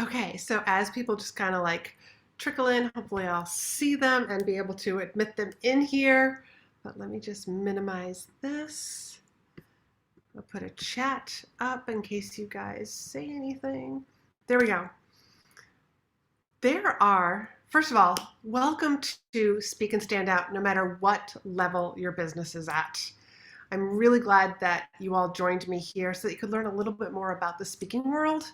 Okay, so as people just kind of like trickle in, hopefully I'll see them and be able to admit them in here. But let me just minimize this. I'll put a chat up in case you guys say anything. There we go. First of all, welcome to Speak and Stand Out no matter what level your business is at. I'm really glad that you all joined me here so that you could learn a little bit more about the speaking world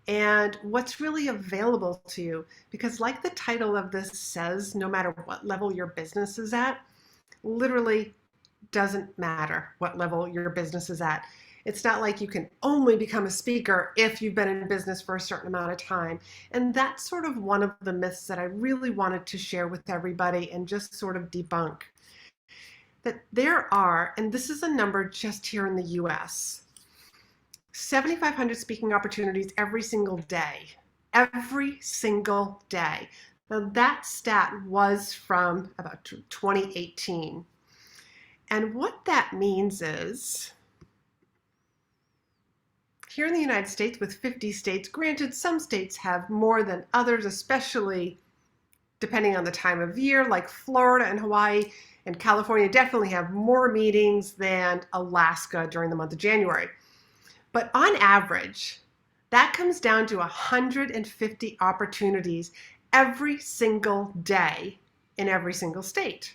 and what's really available to you. Because like the title of this says, no matter what level your business is at, literally doesn't matter what level your business is at. It's not like you can only become a speaker if you've been in business for a certain amount of time. And that's sort of one of the myths that I really wanted to share with everybody and just sort of debunk. That there are, and this is a number just here in the US, 7,500 speaking opportunities every single day. Every single day. Now that stat was from about 2018. And what that means is, here in the United States with 50 states, granted some states have more than others, especially depending on the time of year, like Florida and Hawaii and California definitely have more meetings than Alaska during the month of January. But on average, that comes down to 150 opportunities every single day in every single state.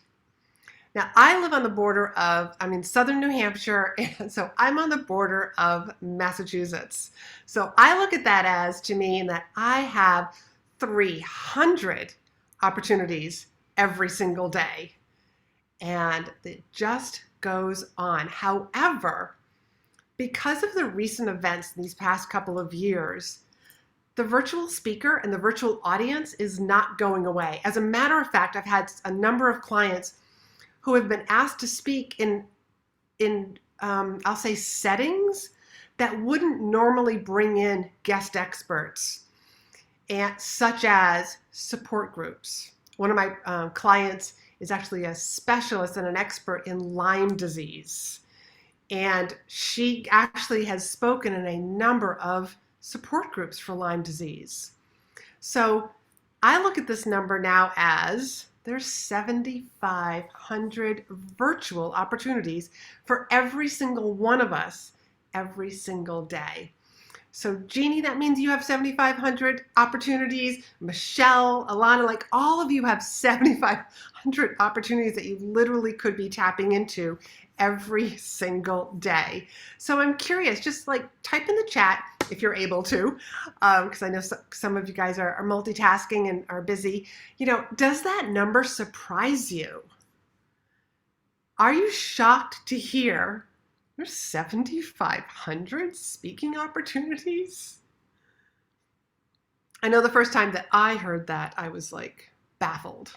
Now, I live on the border I'm in southern New Hampshire, and so I'm on the border of Massachusetts. So I look at that as to mean that I have 300 opportunities every single day. And it just goes on. However, because of the recent events in these past couple of years, the virtual speaker and the virtual audience is not going away. As a matter of fact, I've had a number of clients who have been asked to speak in I'll say settings that wouldn't normally bring in guest experts, and such as support groups. One of my clients is actually a specialist and an expert in Lyme disease, and she actually has spoken in a number of support groups for Lyme disease. So I look at this number now as there's 7,500 virtual opportunities for every single one of us every single day. So Jeannie, that means you have 7,500 opportunities. Michelle, Alana, like all of you have 7,500 opportunities that you literally could be tapping into every single day. So I'm curious, just like type in the chat if you're able to, because I know some of you guys are multitasking and are busy. Does that number surprise you? Are you shocked to hear there's 7,500 speaking opportunities? I know the first time that I heard that, I was like baffled.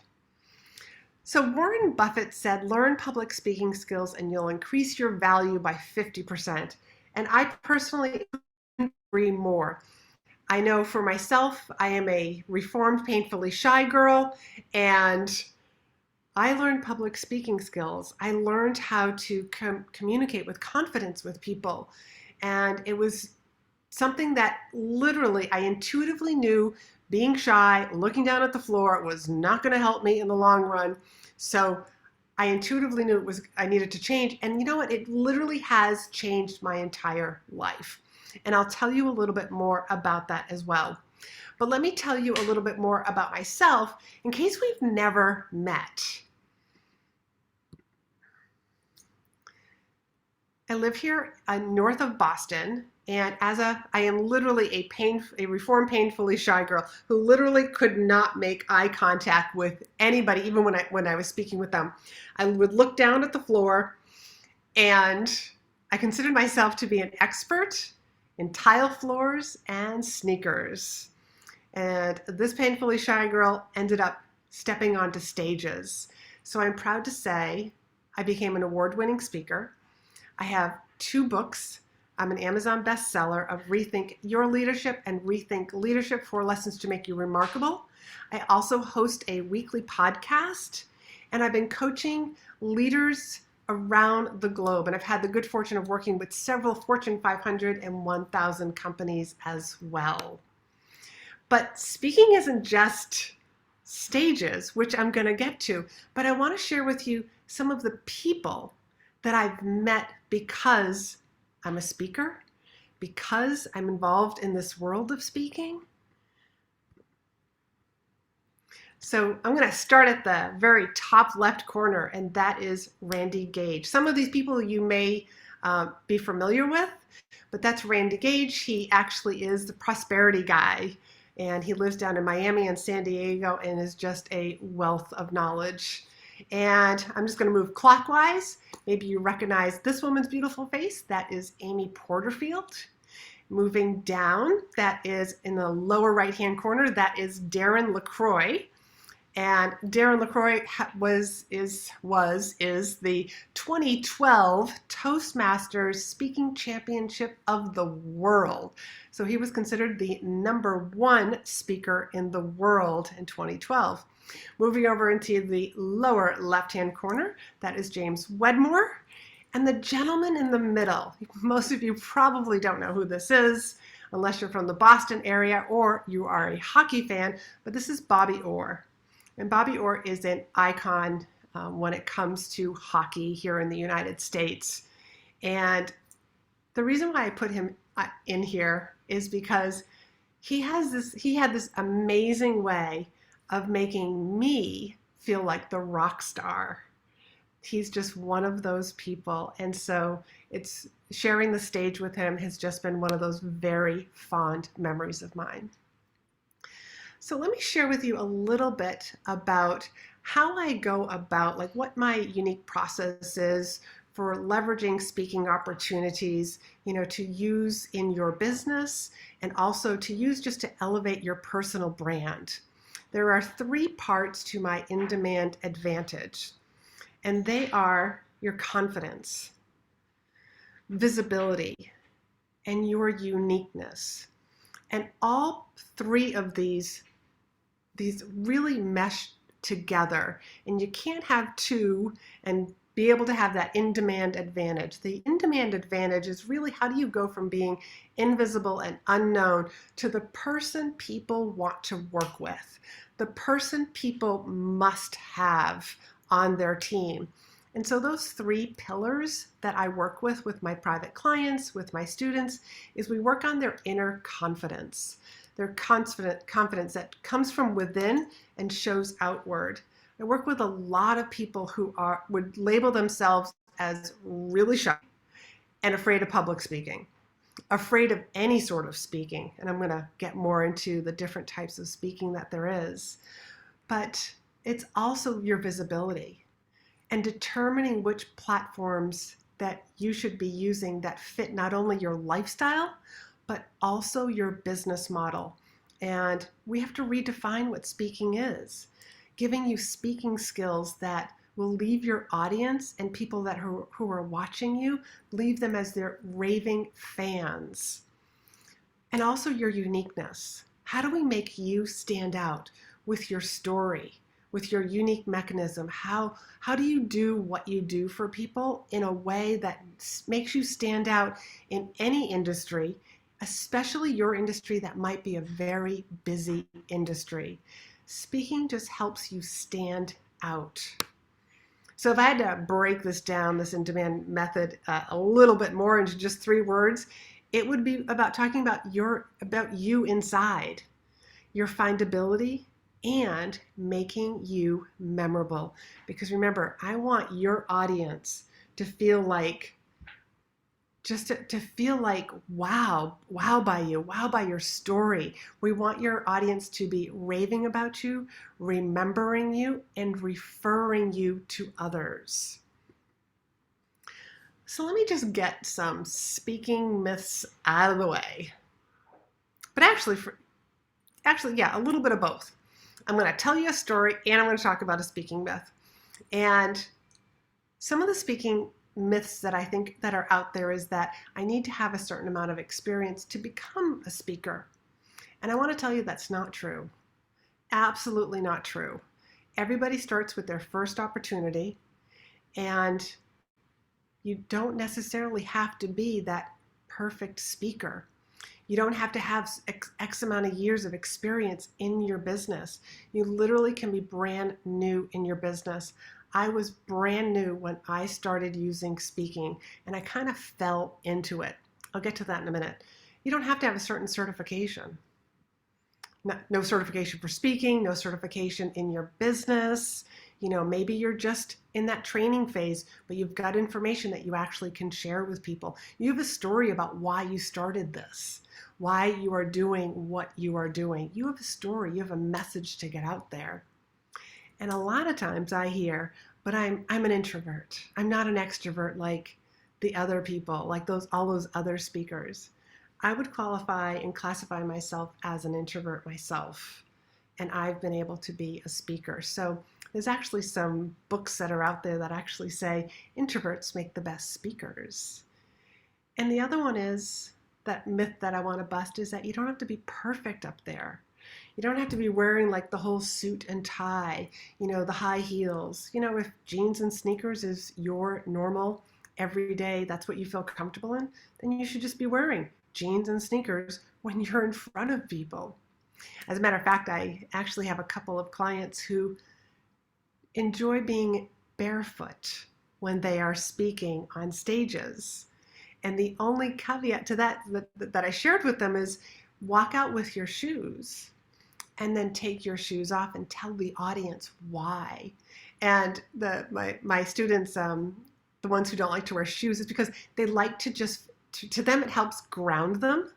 So Warren Buffett said, learn public speaking skills and you'll increase your value by 50%. And I personally agree more. I know for myself, I am a reformed, painfully shy girl, and I learned public speaking skills. I learned how to communicate with confidence with people. And it was something that literally I intuitively knew being shy, looking down at the floor was not going to help me in the long run. So I intuitively knew I needed to change. And you know what? It literally has changed my entire life. And I'll tell you a little bit more about that as well. But let me tell you a little bit more about myself in case we've never met. I live here north of Boston, and I am literally a reformed, painfully shy girl who literally could not make eye contact with anybody, even when I was speaking with them. I would look down at the floor, and I considered myself to be an expert in tile floors and sneakers. And this painfully shy girl ended up stepping onto stages. So I'm proud to say I became an award-winning speaker. I have 2 books. I'm an Amazon bestseller of Rethink Your Leadership and Rethink Leadership, 4 Lessons to Make You Remarkable. I also host a weekly podcast, and I've been coaching leaders around the globe. And I've had the good fortune of working with several Fortune 500 and 1,000 companies as well. But speaking isn't just stages, which I'm going to get to, but I want to share with you some of the people that I've met because I'm a speaker, because I'm involved in this world of speaking. So I'm going to start at the very top left corner, and that is Randy Gage. Some of these people you may be familiar with, but that's Randy Gage. He actually is the prosperity guy, and he lives down in Miami and San Diego and is just a wealth of knowledge. And I'm just going to move clockwise. Maybe you recognize this woman's beautiful face. That is Amy Porterfield. Moving down, that is in the lower right-hand corner, that is Darren LaCroix. And Darren LaCroix is the 2012 Toastmasters Speaking Championship of the world. So he was considered the #1 speaker in the world in 2012. Moving over into the lower left-hand corner, that is James Wedmore. And the gentleman in the middle, most of you probably don't know who this is, unless you're from the Boston area or you are a hockey fan, but this is Bobby Orr. And Bobby Orr is an icon when it comes to hockey here in the United States. And the reason why I put him in here is because he had this amazing way of making me feel like the rock star. He's just one of those people. And so it's sharing the stage with him has just been one of those very fond memories of mine. So let me share with you a little bit about how I go about, like what my unique process is for leveraging speaking opportunities, to use in your business and also to use just to elevate your personal brand. There are 3 parts to my in-demand advantage, and they are your confidence, visibility, and your uniqueness. And all 3 of these really mesh together, and you can't have 2 and be able to have that in-demand advantage. The in-demand advantage is really how do you go from being invisible and unknown to the person people want to work with, the person people must have on their team. And so those 3 pillars that I work with my private clients, with my students, is we work on their inner confidence. Their confidence that comes from within and shows outward. I work with a lot of people who would label themselves as really shy and afraid of public speaking, afraid of any sort of speaking. And I'm going to get more into the different types of speaking that there is. But it's also your visibility and determining which platforms that you should be using that fit not only your lifestyle, but also your business model. And we have to redefine what speaking is, giving you speaking skills that will leave your audience and people who are watching you, leave them as their raving fans. And also your uniqueness. How do we make you stand out with your story, with your unique mechanism? How do you do what you do for people in a way that makes you stand out in any industry, especially your industry that might be a very busy industry? Speaking just helps you stand out. So if I had to break this down, this in-demand method, a little bit more into just 3 words, it would be about talking about you inside, your findability, and making you memorable. Because remember, I want your audience to feel like to feel like wow by you, wow by your story. We want your audience to be raving about you, remembering you, and referring you to others. So let me just get some speaking myths out of the way. But actually, yeah, a little bit of both. I'm going to tell you a story and I'm going to talk about a speaking myth. And some of the speaking myths that I think that are out there is that I need to have a certain amount of experience to become a speaker. And I want to tell you that's not true. Absolutely not true. Everybody starts with their first opportunity, and you don't necessarily have to be that perfect speaker. You don't have to have X amount of years of experience in your business. You literally can be brand new in your business. I was brand new when I started using speaking, and I kind of fell into it. I'll get to that in a minute. You don't have to have a certain certification. No certification for speaking, no certification in your business. Maybe you're just in that training phase, but you've got information that you actually can share with people. You have a story about why you started this, why you are doing what you are doing. You have a story, you have a message to get out there. And a lot of times I hear, but I'm an introvert. I'm not an extrovert like the other people, like all those other speakers. I would qualify and classify myself as an introvert myself, and I've been able to be a speaker. So there's actually some books that are out there that actually say introverts make the best speakers. And the other one is that myth that I want to bust is that you don't have to be perfect up there. You don't have to be wearing like the whole suit and tie, the high heels. If jeans and sneakers is your normal every day, that's what you feel comfortable in, then you should just be wearing jeans and sneakers when you're in front of people. As a matter of fact, I actually have a couple of clients who enjoy being barefoot when they are speaking on stages. And the only caveat to that I shared with them is walk out with your shoes and then take your shoes off and tell the audience why. And my students, the ones who don't like to wear shoes, is because they like to to them it helps ground them,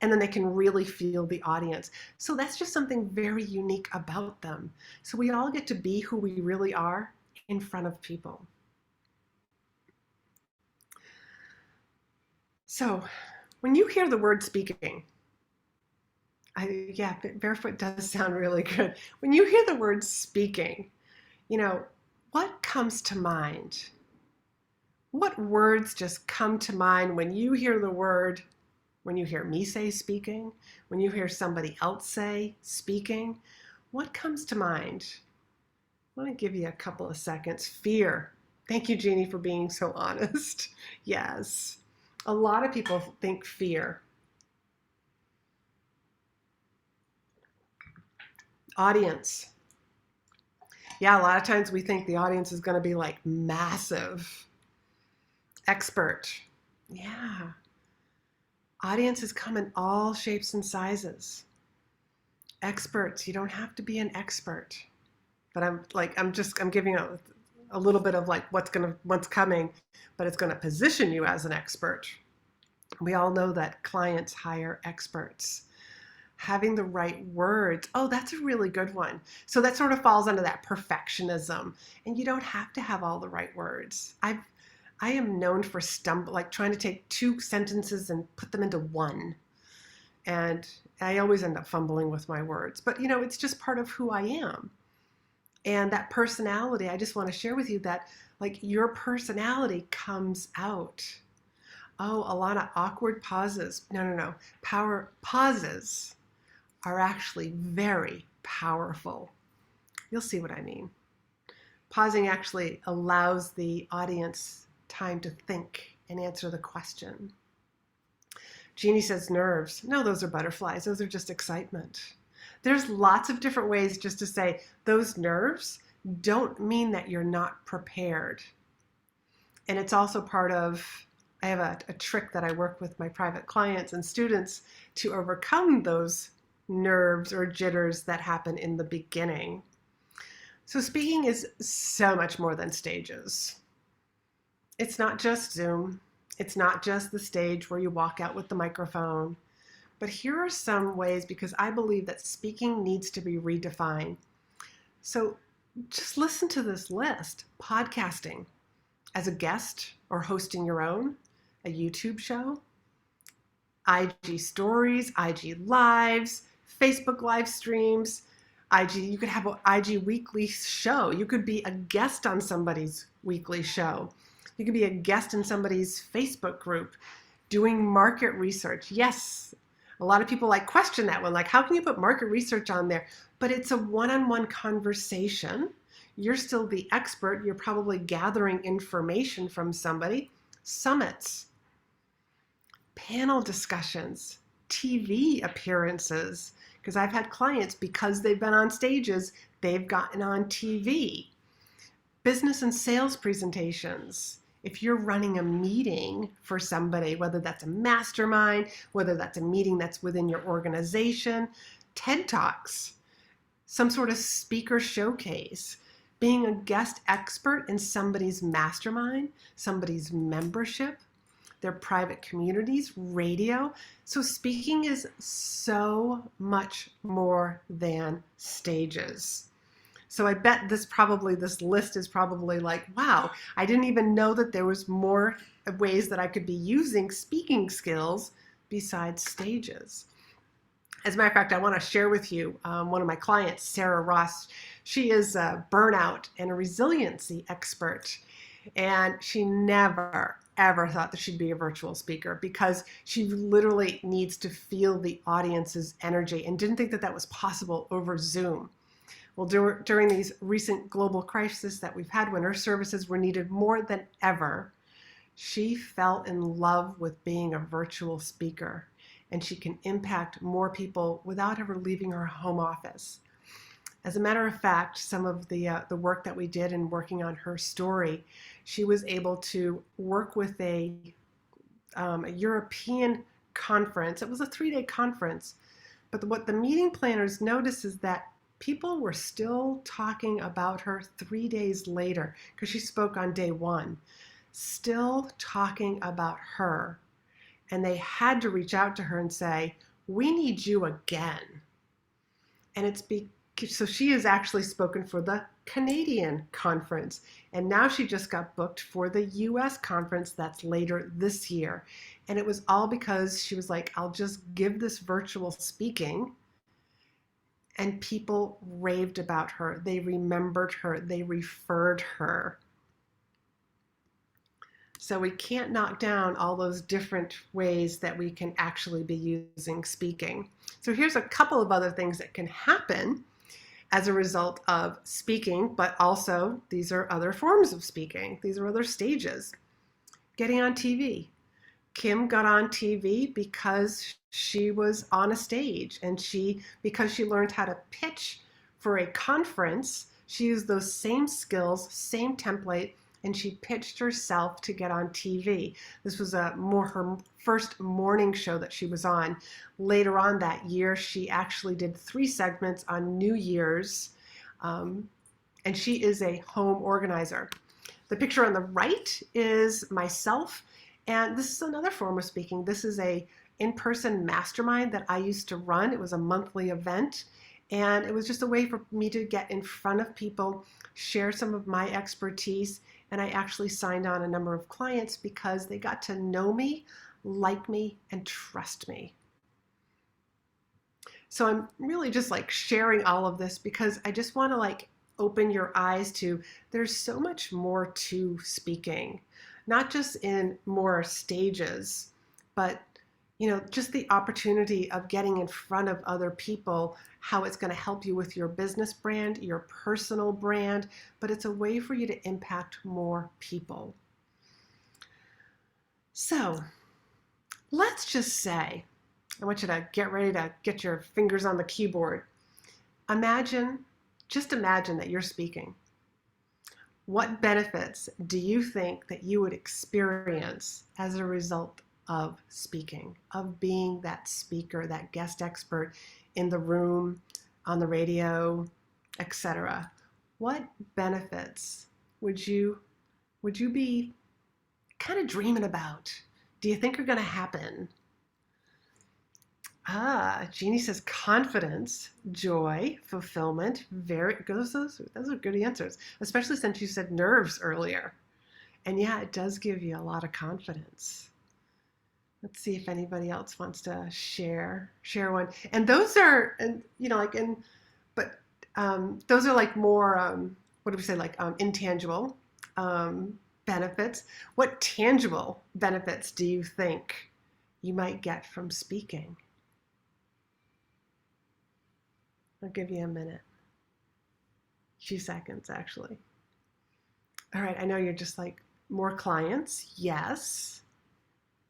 and then they can really feel the audience. So that's just something very unique about them. So we all get to be who we really are in front of people. So when you hear the word speaking, barefoot does sound really good. When you hear the word speaking, what comes to mind? What words just come to mind when you hear the word, when you hear me say speaking, when you hear somebody else say speaking? What comes to mind? I want to give you a couple of seconds. Fear. Thank you, Jeannie, for being so honest. Yes. A lot of people think fear. Audience. Yeah, a lot of times we think the audience is going to be like massive. Expert. Yeah. Audiences come in all shapes and sizes. Experts. You don't have to be an expert. But I'm giving a little bit of like what's coming, but it's going to position you as an expert. We all know that clients hire experts. Having the right words. Oh, that's a really good one. So that sort of falls under that perfectionism. And you don't have to have all the right words. I am known for trying to take two sentences and put them into one. And I always end up fumbling with my words. But, it's just part of who I am. And that personality, I just want to share with you that, your personality comes out. Oh, Alana, awkward pauses. No. Pauses are actually very powerful. You'll see what I mean. Pausing actually allows the audience time to think and answer the question. Jeannie says nerves. No, those are butterflies. Those are just excitement. There's lots of different ways just to say those nerves don't mean that you're not prepared. And it's also part of, I have a trick that I work with my private clients and students to overcome those nerves or jitters that happen in the beginning. So speaking is so much more than stages. It's not just Zoom. It's not just the stage where you walk out with the microphone. But here are some ways, because I believe that speaking needs to be redefined. So just listen to this list. Podcasting as a guest or hosting your own, a YouTube show, IG stories, IG lives, Facebook live streams, you could have an IG weekly show. You could be a guest on somebody's weekly show. You could be a guest in somebody's Facebook group doing market research. Yes, a lot of people question that one. How can you put market research on there? But it's a one-on-one conversation. You're still the expert. You're probably gathering information from somebody. Summits, panel discussions. TV appearances, because I've had clients, because they've been on stages, they've gotten on TV. Business and sales presentations. If you're running a meeting for somebody, whether that's a mastermind, whether that's a meeting that's within your organization, TED Talks, some sort of speaker showcase, being a guest expert in somebody's mastermind, somebody's membership, their private communities, radio. So speaking is so much more than stages. So I bet this list is probably like, wow, I didn't even know that there was more ways that I could be using speaking skills besides stages. As a matter of fact, I want to share with you one of my clients, Sarah Ross. She is a burnout and a resiliency expert. And she never, ever thought that she'd be a virtual speaker because she literally needs to feel the audience's energy and didn't think that that was possible over Zoom. Well, during these recent global crises that we've had when her services were needed more than ever, she fell in love with being a virtual speaker, and she can impact more people without ever leaving her home office. As a matter of fact, some of the work that we did in working on her story, she was able to work with a European conference. It was a 3-day conference, but what the meeting planners noticed is that people were still talking about her 3 days later, because she spoke on day 1, still talking about her. And they had to reach out to her and say, we need you again. And so she has actually spoken for the Canadian conference. And now she just got booked for the US conference that's later this year. And it was all because she was like, I'll just give this virtual speaking. And people raved about her. They remembered her. They referred her. So we can't knock down all those different ways that we can actually be using speaking. So here's a couple of other things that can happen as a result of speaking, but also these are other forms of speaking. These are other stages. Getting on TV. Kim got on TV because she was on a stage, and because she learned how to pitch for a conference, she used those same skills, same template, and she pitched herself to get on TV. This was her first morning show that she was on. Later on that year, she actually did 3 segments on New Year's, and she is a home organizer. The picture on the right is myself, and this is another form of speaking. This is a in-person mastermind that I used to run. It was a monthly event, and it was just a way for me to get in front of people, share some of my expertise, and I actually signed on a number of clients because they got to know me, like me, and trust me. So I'm really just like sharing all of this because I just want to like open your eyes to there's so much more to speaking, not just in more stages, but just the opportunity of getting in front of other people, how it's going to help you with your business brand, your personal brand, but it's a way for you to impact more people. So let's just say, I want you to get ready to get your fingers on the keyboard. Just imagine that you're speaking. What benefits do you think that you would experience as a result of speaking, of being that speaker, that guest expert in the room, on the radio, etc.? What benefits would you be kind of dreaming about? Do you think are going to happen? Jeannie says confidence, joy, fulfillment. Those are good answers, especially since you said nerves earlier. And yeah, it does give you a lot of confidence. Let's see if anybody else wants to share one. And those are, those are like more, what do we say, like intangible benefits. What tangible benefits do you think you might get from speaking? I'll give you a minute. 2 seconds, actually. All right, I know you're just like, more clients, yes.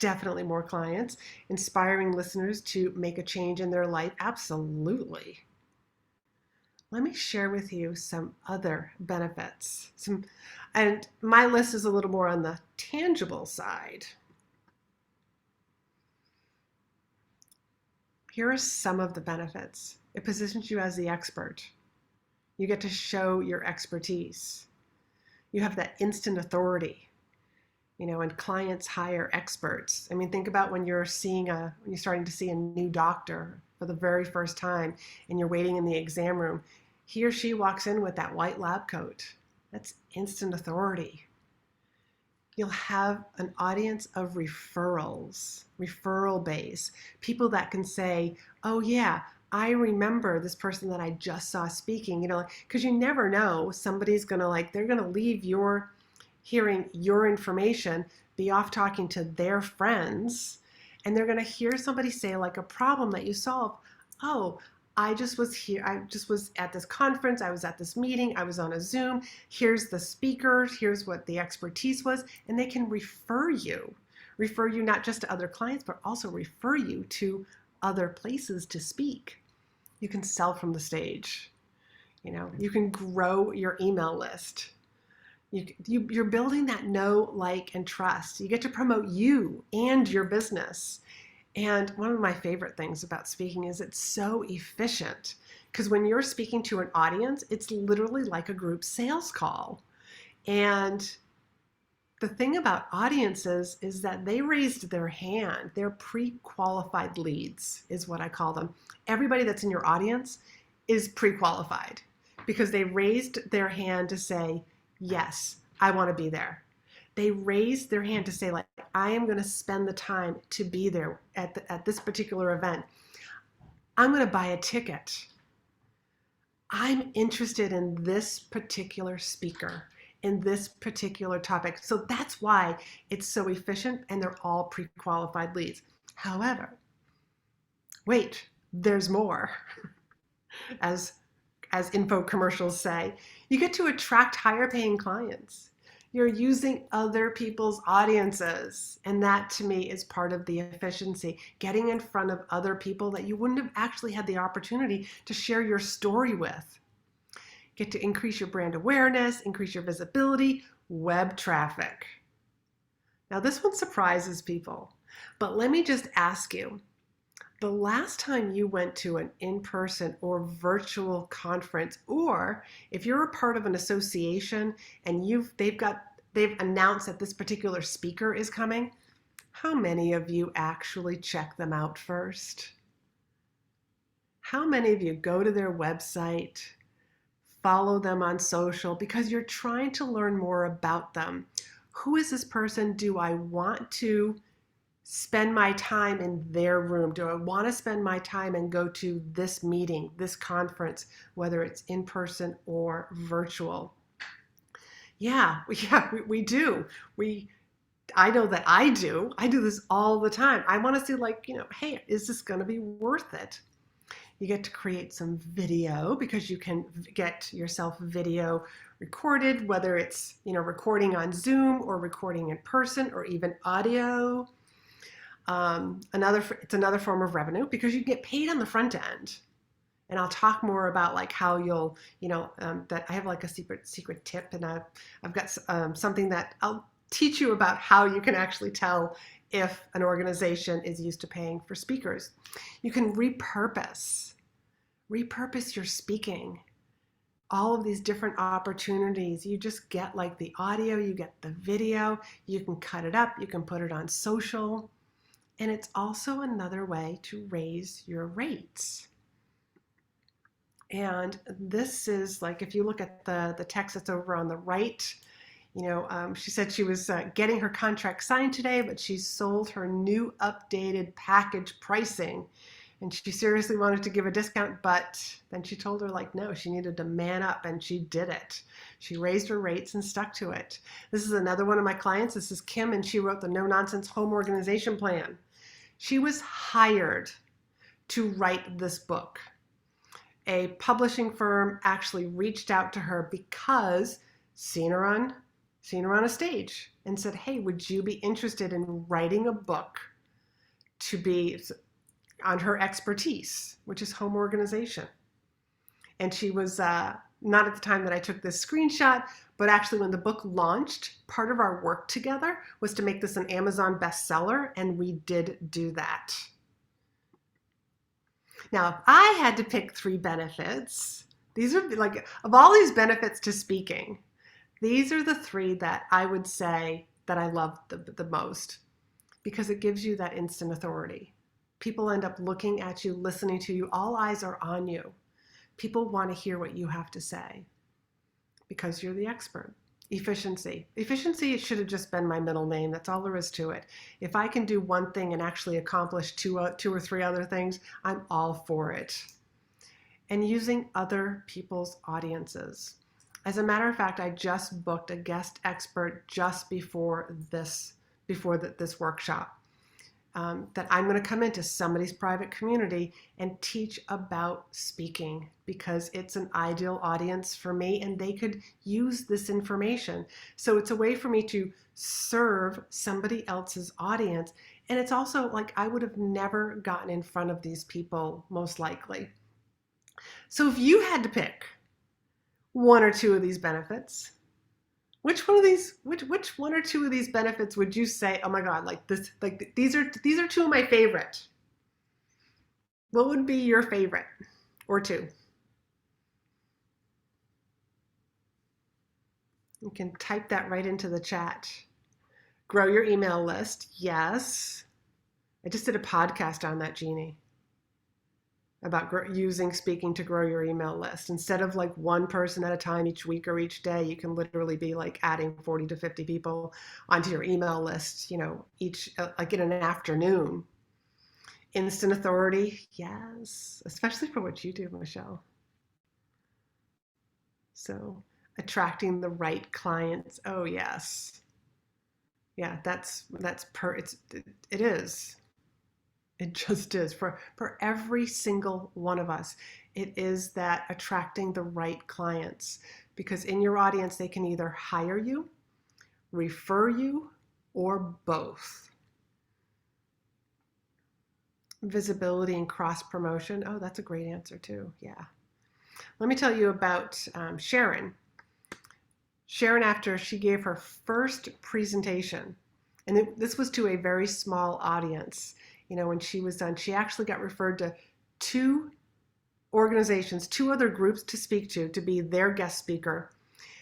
Definitely more clients. Inspiring listeners to make a change in their life. Absolutely. Let me share with you some other benefits. And my list is a little more on the tangible side. Here are some of the benefits. It positions you as the expert. You get to show your expertise. You have that instant authority, and clients hire experts. I mean, think about when you're starting to see a new doctor for the very first time and you're waiting in the exam room. He or she walks in with that white lab coat. That's instant authority. You'll have an audience of referral base, people that can say, oh yeah, I remember this person that I just saw speaking, because you never know, somebody's they're gonna leave hearing your information, be off talking to their friends, and they're gonna hear somebody say like a problem that you solve. Oh, I just was here. I just was at this conference. I was at this meeting. I was on a Zoom. Here's the speakers. Here's what the expertise was. And they can refer you not just to other clients, but also refer you to other places to speak. You can sell from the stage. You can grow your email list. You're building that know, like, and trust. You get to promote you and your business. And one of my favorite things about speaking is it's so efficient, because when you're speaking to an audience, it's literally like a group sales call. And the thing about audiences is that they raised their hand. They're pre-qualified leads is what I call them. Everybody that's in your audience is pre-qualified because they raised their hand to say, yes, I want to be there. They raised their hand to say, like, I am going to spend the time to be there at this particular event. I'm going to buy a ticket. I'm interested in this particular speaker, in this particular topic. So that's why it's so efficient, and they're all pre-qualified leads. However, wait, there's more. As info commercials say, you get to attract higher paying clients. You're using other people's audiences. And that to me is part of the efficiency, getting in front of other people that you wouldn't have actually had the opportunity to share your story with. Get to increase your brand awareness, increase your visibility, web traffic. Now this one surprises people, but let me just ask you, the last time you went to an in-person or virtual conference, or if you're a part of an association and they've announced that this particular speaker is coming, how many of you actually check them out first? How many of you go to their website, follow them on social because you're trying to learn more about them? Who is this person? Do I want to spend my time in their room? Do I want to spend my time and go to this meeting, this conference, whether it's in person or virtual? Yeah, we do. I know that I do. I do this all the time. I want to see, hey, is this going to be worth it? You get to create some video because you can get yourself video recorded, whether it's, recording on Zoom or recording in person or even audio. It's another form of revenue because you get paid on the front end. And I'll talk more about how you'll, that I have a secret tip, and I've got something that I'll teach you about how you can actually tell if an organization is used to paying for speakers. You can repurpose your speaking. All of these different opportunities. You just get the audio, you get the video, you can cut it up, you can put it on social. And it's also another way to raise your rates. And this is if you look at the text that's over on the right, she said she was getting her contract signed today, but she sold her new updated package pricing. And she seriously wanted to give a discount, but then she told her no, she needed to man up, and she did it. She raised her rates and stuck to it. This is another one of my clients. This is Kim, and she wrote the No Nonsense Home Organization Plan. She was hired to write this book. A publishing firm actually reached out to her because seen her on seen her on a stage and said, hey, would you be interested in writing a book to be on her expertise, which is home organization? And she was not at the time that I took this screenshot, but actually when the book launched, part of our work together was to make this an Amazon bestseller, and we did do that. Now, if I had to pick 3 benefits, these are like, of all these benefits to speaking, these are the 3 that I would say that I love the most, because it gives you that instant authority. People end up looking at you, listening to you. All eyes are on you. People want to hear what you have to say because you're the expert. Efficiency. Efficiency should have just been my middle name. That's all there is to it. If I can do one thing and actually accomplish two or 3 other things, I'm all for it. And using other people's audiences. As a matter of fact, I just booked a guest expert just before this workshop. That I'm going to come into somebody's private community and teach about speaking, because it's an ideal audience for me and they could use this information. So it's a way for me to serve somebody else's audience. And it's also like I would have never gotten in front of these people, most likely. So if you had to pick 1 or 2 of these benefits, which one or 2 of these benefits would you say, oh my God, like this, like these are 2 of my favorite? What would be your favorite or 2? You can type that right into the chat. Grow your email list. Yes. I just did a podcast on that, Jeannie, about using speaking to grow your email list. Instead of like 1 person at a time each week or each day, you can literally be like adding 40 to 50 people onto your email list, each like in an afternoon. Instant authority, yes, especially for what you do, Michelle. So attracting the right clients, oh yes. Yeah, it is. It just is for every single one of us. It is that attracting the right clients, because in your audience, they can either hire you, refer you, or both. Visibility and cross promotion. Oh, that's a great answer too. Yeah. Let me tell you about Sharon. Sharon, after she gave her first presentation, and this was to a very small audience, when she was done, she actually got referred to 2 organizations, 2 other groups to speak to be their guest speaker.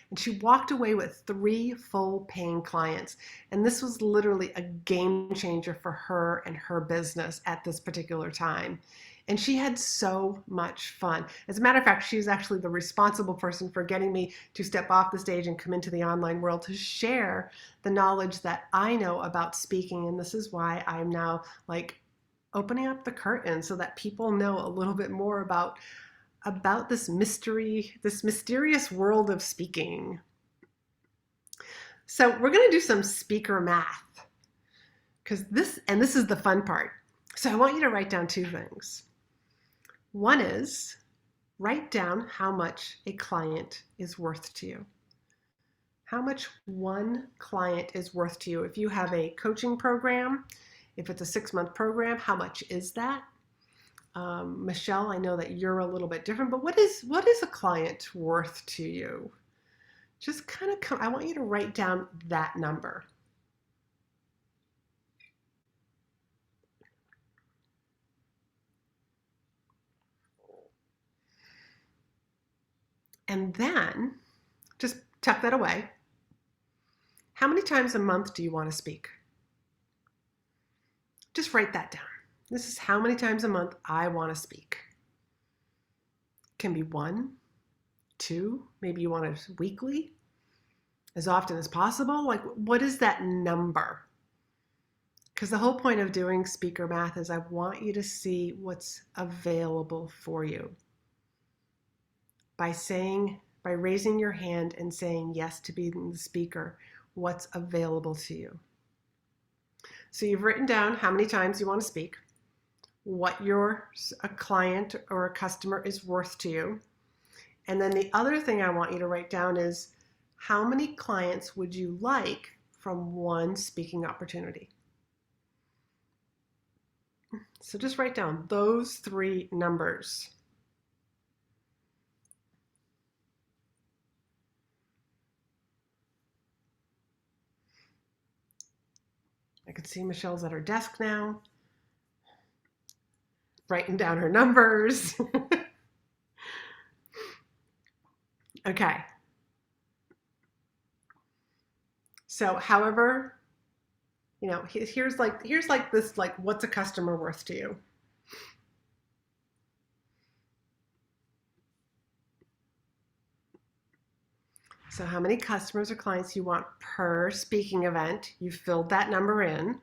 And she walked away with 3 full paying clients. And this was literally a game changer for her and her business at this particular time. And she had so much fun. As a matter of fact, she's actually the responsible person for getting me to step off the stage and come into the online world to share the knowledge that I know about speaking. And this is why I'm now like opening up the curtain so that people know a little bit more about this mysterious world of speaking. So we're going to do some speaker math, because this is the fun part. So I want you to write down 2 things. One is write down how much a client is worth to you. How much one client is worth to you. If you have a coaching program, if it's a 6-month program, how much is that? Michelle, I know that you're a little bit different, but what is a client worth to you? Just kind of I want you to write down that number. And then just tuck that away. How many times a month do you want to speak? Just write that down. This is how many times a month I want to speak. It can be 1, 2, maybe you want it weekly, as often as possible. Like, what is that number? Because the whole point of doing speaker math is I want you to see what's available for you. By raising your hand and saying yes to being the speaker, what's available to you. So you've written down how many times you want to speak, what a client or a customer is worth to you. And then the other thing I want you to write down is How many clients would you like from one speaking opportunity? So just write down those three numbers. I can see Michelle's at her desk now, writing down her numbers. Okay. So however, here's like this, like, what's a customer worth to you? So how many customers or clients you want per speaking event? You filled that number in.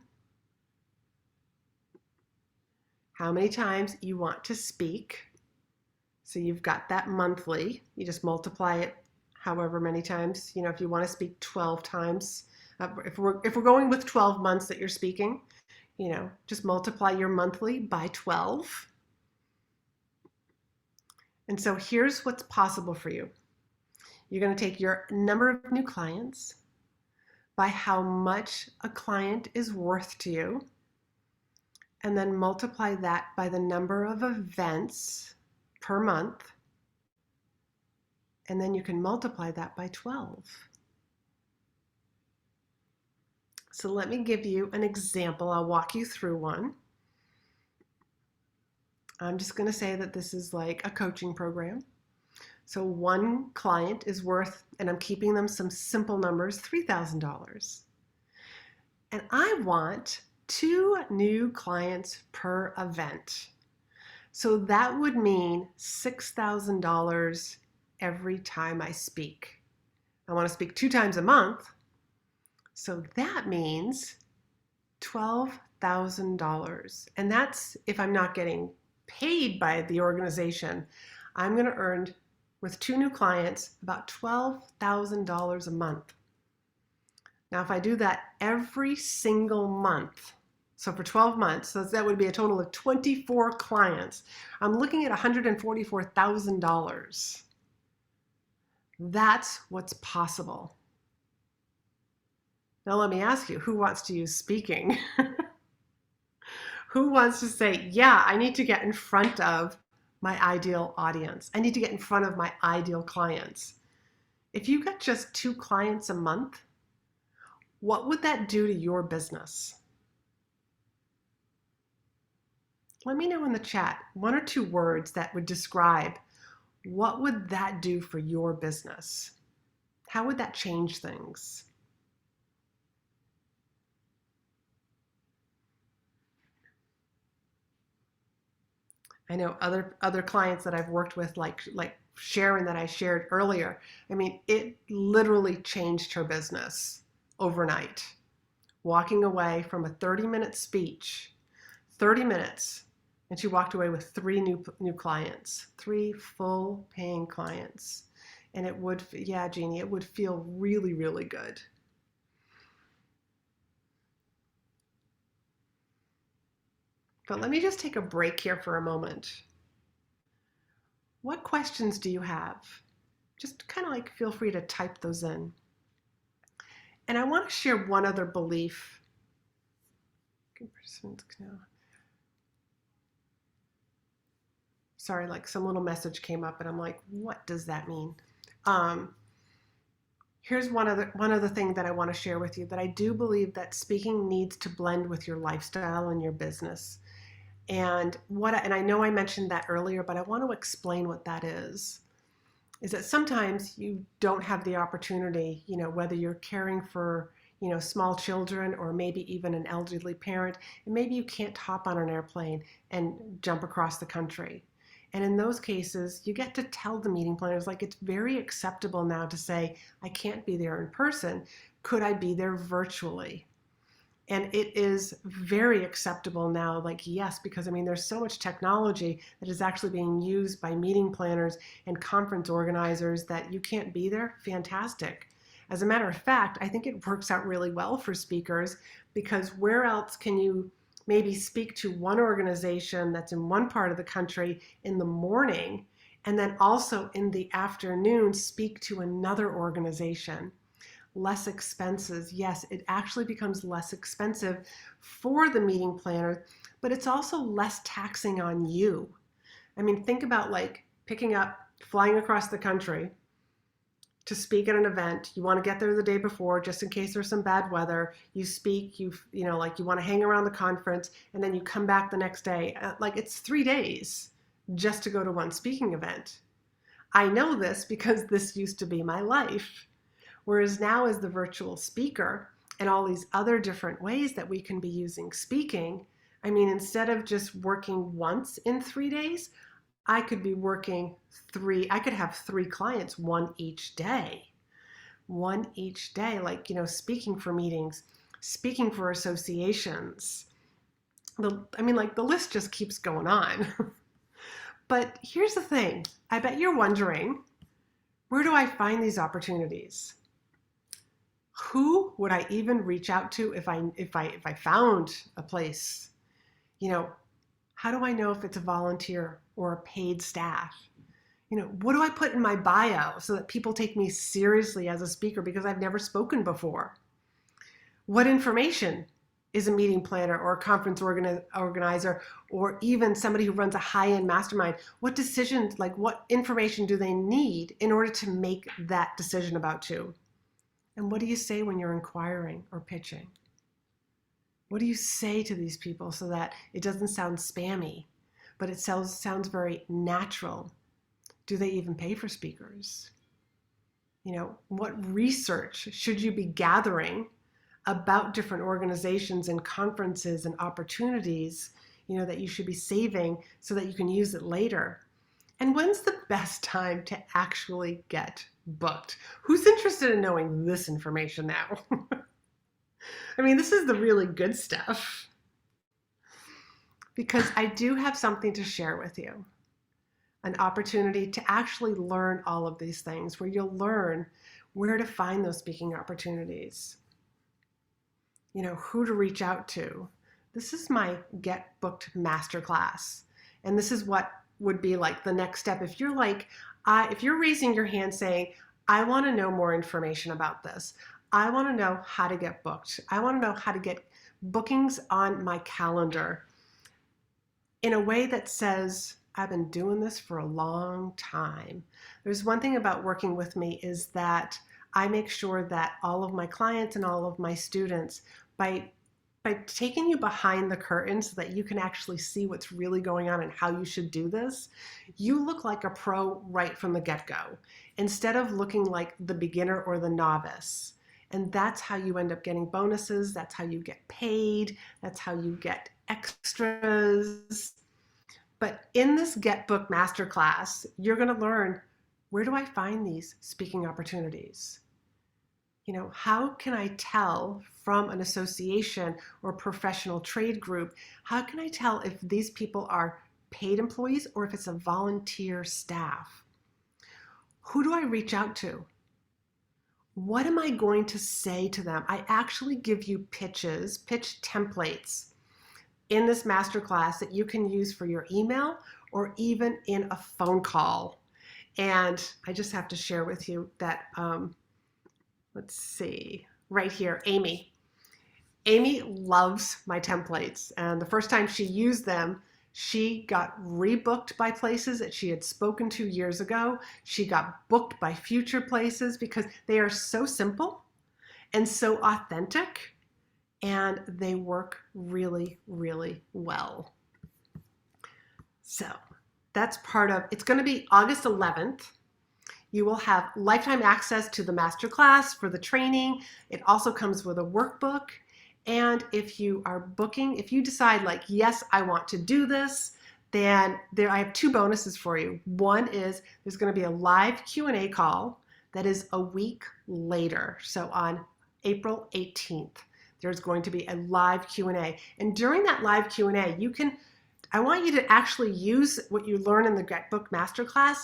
How many times you want to speak? So you've got that monthly. You just multiply it however many times. If you want to speak 12 times, if we're going with 12 months that you're speaking, just multiply your monthly by 12. And so here's what's possible for you. You're going to take your number of new clients by how much a client is worth to you, and then multiply that by the number of events per month, and then you can multiply that by 12. So let me give you an example. I'll walk you through one. I'm just going to say that this is like a coaching program. So one client is worth, and I'm keeping them some simple numbers, $3,000. And I want 2 new clients per event. So that would mean $6,000 every time I speak. I want to speak 2 times a month. So that means $12,000. And that's if I'm not getting paid by the organization. I'm going to earn, with 2 new clients, about $12,000 a month. Now, if I do that every single month, so for 12 months, so that would be a total of 24 clients, I'm looking at $144,000. That's what's possible. Now, let me ask you, who wants to use speaking? Who wants to say, yeah, I need to get in front of my ideal audience. I need to get in front of my ideal clients. If you got just 2 clients a month, what would that do to your business? Let me know in the chat 1 or 2 words that would describe what would that do for your business. How would that change things? I know other clients that I've worked with, like Sharon that I shared earlier. I mean, it literally changed her business overnight. Walking away from a 30-minute speech, 30 minutes, and she walked away with 3 new clients, 3 full paying clients. And it would, yeah, Jeannie, it would feel really, really good. But let me just take a break here for a moment. What questions do you have? Just kind of like feel free to type those in. And I want to share one other belief. Sorry, like some little message came up and I'm like, what does that mean? Here's one other thing that I want to share with you, that I do believe that speaking needs to blend with your lifestyle and your business. And I know I mentioned that earlier, but I want to explain what that is that sometimes you don't have the opportunity, whether you're caring for, small children or maybe even an elderly parent, and maybe you can't hop on an airplane and jump across the country. And in those cases, you get to tell the meeting planners, like, it's very acceptable now to say, I can't be there in person. Could I be there virtually? And it is very acceptable now, like, yes, because I mean, there's so much technology that is actually being used by meeting planners and conference organizers that you can't be there. Fantastic. As a matter of fact, I think it works out really well for speakers, because where else can you maybe speak to one organization that's in one part of the country in the morning And then also in the afternoon, speak to another organization. Less expenses. Yes, it actually becomes less expensive for the meeting planner, but it's also less taxing on you. I mean, think about like picking up, flying across the country to speak at an event. You want to get there the day before just in case there's some bad weather. You speak, like you want to hang around the conference, and then you come back the next day. Like it's 3 days just to go to one speaking event. I know this because this used to be my life. Whereas now as the virtual speaker and all these other different ways that we can be using speaking, I mean, instead of just working once in 3 days, I could be working I could have 3 clients, one each day, like, speaking for meetings, speaking for associations. The list just keeps going on. But here's the thing. I bet you're wondering, where do I find these opportunities? Who would I even reach out to if I found a place? How do I know if it's a volunteer or a paid staff? What do I put in my bio so that people take me seriously as a speaker because I've never spoken before? What information is a meeting planner or a conference organizer or even somebody who runs a high-end mastermind? What decisions, like what information do they need in order to make that decision about you? And what do you say when you're inquiring or pitching? What do you say to these people so that it doesn't sound spammy, but it sounds very natural? Do they even pay for speakers? What research should you be gathering about different organizations and conferences and opportunities, that you should be saving so that you can use it later? And when's the best time to actually get booked? Who's interested in knowing this information now? I mean, this is the really good stuff, because I do have something to share with you, an opportunity to actually learn all of these things, where you'll learn where to find those speaking opportunities, who to reach out to. This is my Get Booked Masterclass, and this is what would be like the next step. If you're raising your hand saying, I want to know more information about this, I want to know how to get booked, I want to know how to get bookings on my calendar in a way that says, I've been doing this for a long time. There's one thing about working with me is that I make sure that all of my clients and all of my students, by taking you behind the curtain so that you can actually see what's really going on and how you should do this, you look like a pro right from the get-go, instead of looking like the beginner or the novice. And that's how you end up getting bonuses. That's how you get paid. That's how you get extras. But in this Get Booked Masterclass, you're going to learn, where do I find these speaking opportunities? How can I tell from an association or professional trade group, how can I tell if these people are paid employees or if it's a volunteer staff? Who do I reach out to? What am I going to say to them? I actually give you pitch templates in this masterclass that you can use for your email or even in a phone call. And I just have to share with you that, let's see, right here, Amy. Amy loves my templates. And the first time she used them, she got rebooked by places that she had spoken to years ago. She got booked by future places because they are so simple and so authentic, and they work really, really well. So that's part of, it's going to be August 11th. You will have lifetime access to the masterclass for the training. It also comes with a workbook. And if you are booking, if you decide like, yes, I want to do this, then I have 2 bonuses for you. One is there's going to be a live Q&A call that is a week later. So on April 18th, there's going to be a live Q&A. And during that live Q&A, I want you to actually use what you learn in the Get Booked Masterclass.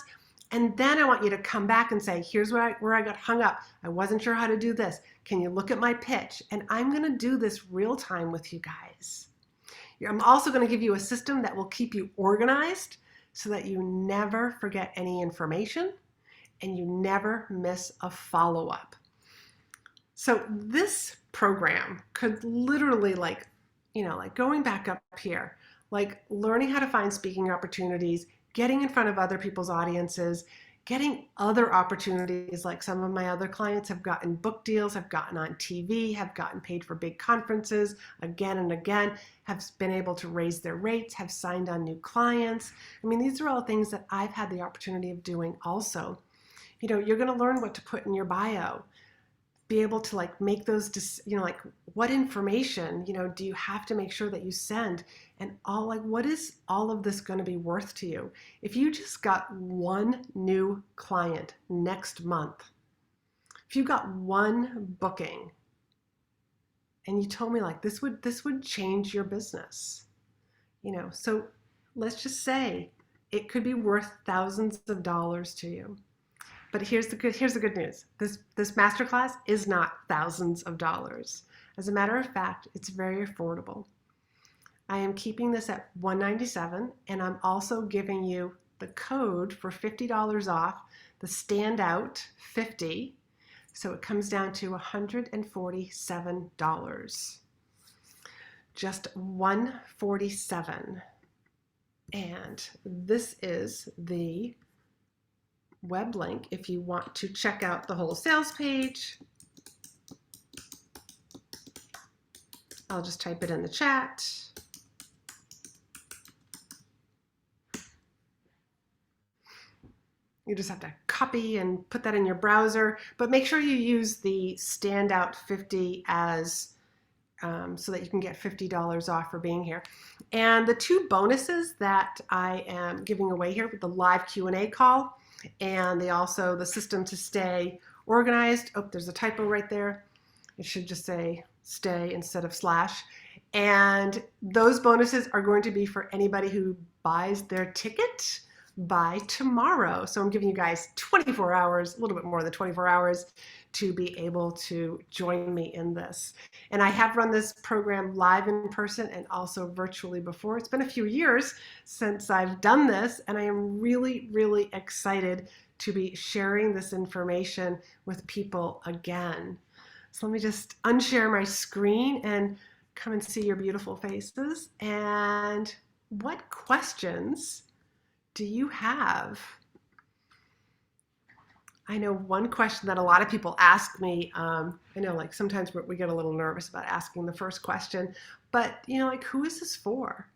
And then I want you to come back and say, here's where I got hung up. I wasn't sure how to do this. Can you look at my pitch? And I'm going to do this real time with you guys. I'm also going to give you a system that will keep you organized so that you never forget any information and you never miss a follow-up. So this program could literally like going back up here, like learning how to find speaking opportunities, getting in front of other people's audiences, getting other opportunities, like some of my other clients have gotten book deals, have gotten on TV, have gotten paid for big conferences again and again, have been able to raise their rates, have signed on new clients. I mean, these are all things that I've had the opportunity of doing also. You're going to learn what to put in your bio, be able to like make those, like what information, do you have to make sure that you send, and all, like, what is all of this going to be worth to you? If you just got one new client next month, if you got one booking and you told me like this would change your business, so let's just say it could be worth thousands of dollars to you. But here's the good news. This masterclass is not thousands of dollars. As a matter of fact, it's very affordable. I am keeping this at $197, and I'm also giving you the code for $50 off, the standout 50. So it comes down to $147. Just $147. And this is the web link if you want to check out the whole sales page. I'll just type it in the chat. You just have to copy and put that in your browser, but make sure you use the standout 50 as so that you can get $50 off for being here. And the two bonuses that I am giving away here with the live Q&A call, and the system to stay organized. Oh, there's a typo right there. It should just say stay instead of slash. And those bonuses are going to be for anybody who buys their ticket by tomorrow. So I'm giving you guys 24 hours, a little bit more than 24 hours, to be able to join me in this. And I have run this program live in person and also virtually before. It's been a few years since I've done this, and I am really, really excited to be sharing this information with people again. So let me just unshare my screen and come and see your beautiful faces. And what questions do you have? I know one question that a lot of people ask me, I know like sometimes we get a little nervous about asking the first question, but like who is this for?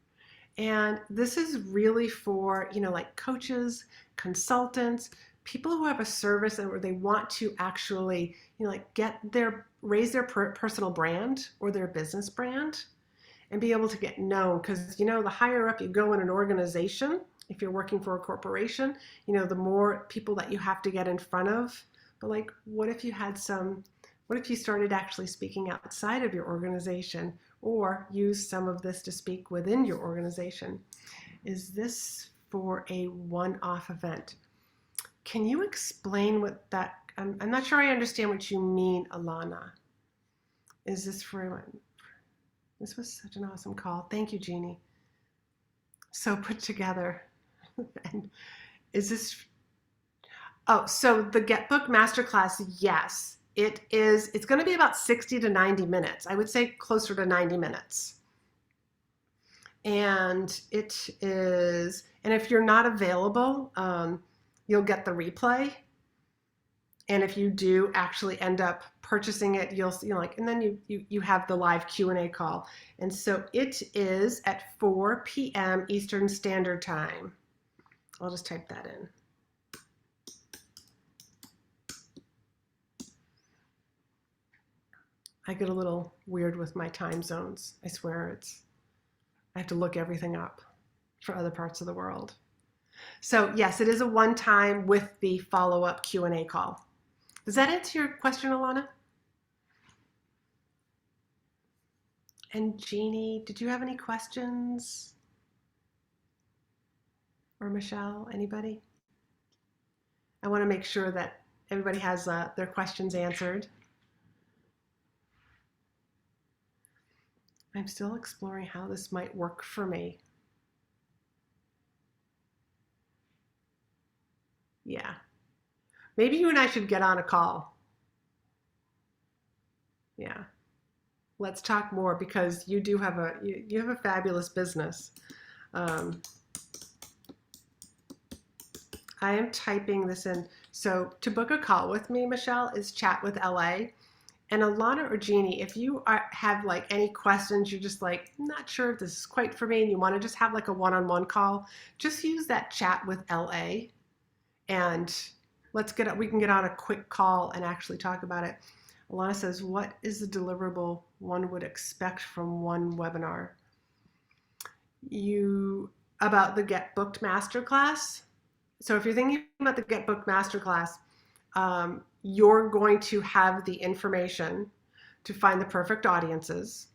And this is really for, like coaches, consultants, people who have a service and where they want to actually, like raise their personal brand or their business brand and be able to get known. Because, the higher up you go in an organization, if you're working for a corporation, the more people that you have to get in front of. But like, what if you started actually speaking outside of your organization, or use some of this to speak within your organization? Is this for a one-off event? Can you explain what that, I'm not sure I understand what you mean, Alana. Is this for everyone? This was such an awesome call. Thank you, Jeannie. So put together. And is this, so the Get Book Masterclass, yes, it is. It's going to be about 60 to 90 minutes. I would say closer to 90 minutes. And it is, and if you're not available, you'll get the replay. And if you do actually end up purchasing it, you'll see, and then you have the live Q&A call. And so it is at 4 p.m. Eastern Standard Time. I'll just type that in. I get a little weird with my time zones. I swear I have to look everything up for other parts of the world. So yes, it is a one-time with the follow-up Q&A call. Does that answer your question, Alana? And Jeannie, did you have any questions? Or Michelle, anybody? I want to make sure that everybody has their questions answered. I'm still exploring how this might work for me. Yeah. Maybe you and I should get on a call. Yeah. Let's talk more because you do have you have a fabulous business. Um, I am typing this in. So to book a call with me, Michelle, is Chat with LA. And Alana or Jeannie, if you have like any questions, you're just like, not sure if this is quite for me, and you want to just have like a one-on-one call, just use that Chat with LA, and we can get on a quick call and actually talk about it. Alana says, what is the deliverable one would expect from one webinar? About the Get Booked Masterclass. So if you're thinking about the Get Booked Masterclass, you're going to have the information to find the perfect audiences.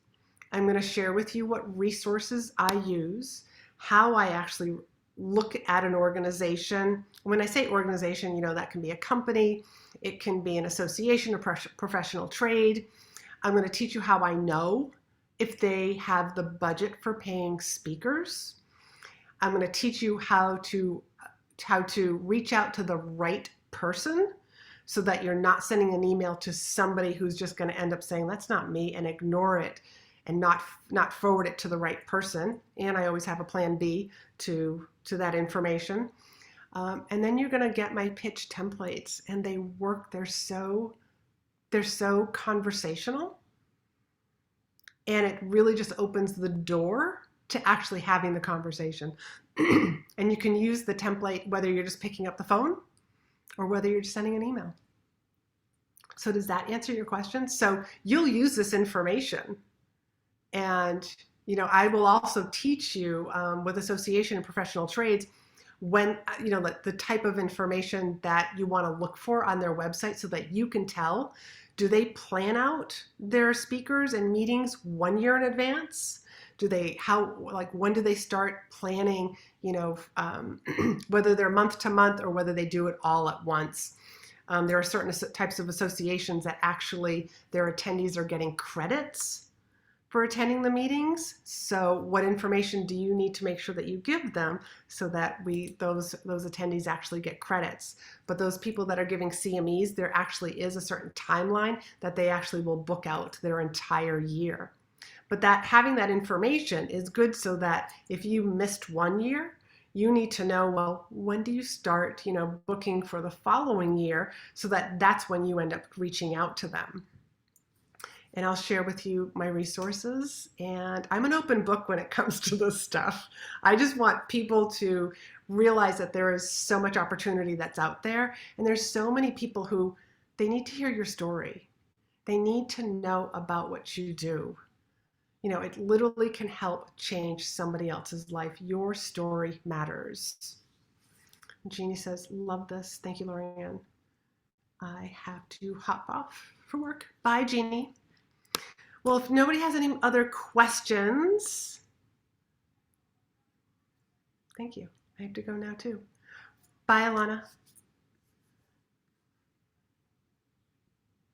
I'm going to share with you what resources I use, how I actually look at an organization. When I say organization, that can be a company, it can be an association or professional trade. I'm going to teach you how I know if they have the budget for paying speakers. I'm going to teach you how to reach out to the right person so that you're not sending an email to somebody who's just going to end up saying, that's not me, and ignore it and not forward it to the right person. And I always have a plan B to that information. And then you're going to get my pitch templates, and they work. They're so conversational, and it really just opens the door to actually having the conversation. And you can use the template whether you're just picking up the phone or whether you're just sending an email. So does that answer your question? So you'll use this information, and I will also teach you with association and professional trades when the type of information that you want to look for on their website, so that you can tell, do they plan out their speakers and meetings 1 year in advance? When do they start planning, whether they're month to month or whether they do it all at once? There are certain types of associations that actually their attendees are getting credits for attending the meetings. So what information do you need to make sure that you give them so that those attendees actually get credits? But those people that are giving CMEs, there actually is a certain timeline that they actually will book out their entire year. But having that information is good, so that if you missed 1 year, you need to know, well, when do you start, booking for the following year, so that that's when you end up reaching out to them. And I'll share with you my resources, and I'm an open book when it comes to this stuff. I just want people to realize that there is so much opportunity that's out there, and there's so many people who, they need to hear your story. They need to know about what you do. It literally can help change somebody else's life. Your story matters. Jeannie says, love this. Thank you, Laurie-Ann. I have to hop off for work. Bye, Jeannie. Well, if nobody has any other questions, thank you. I have to go now too. Bye, Alana.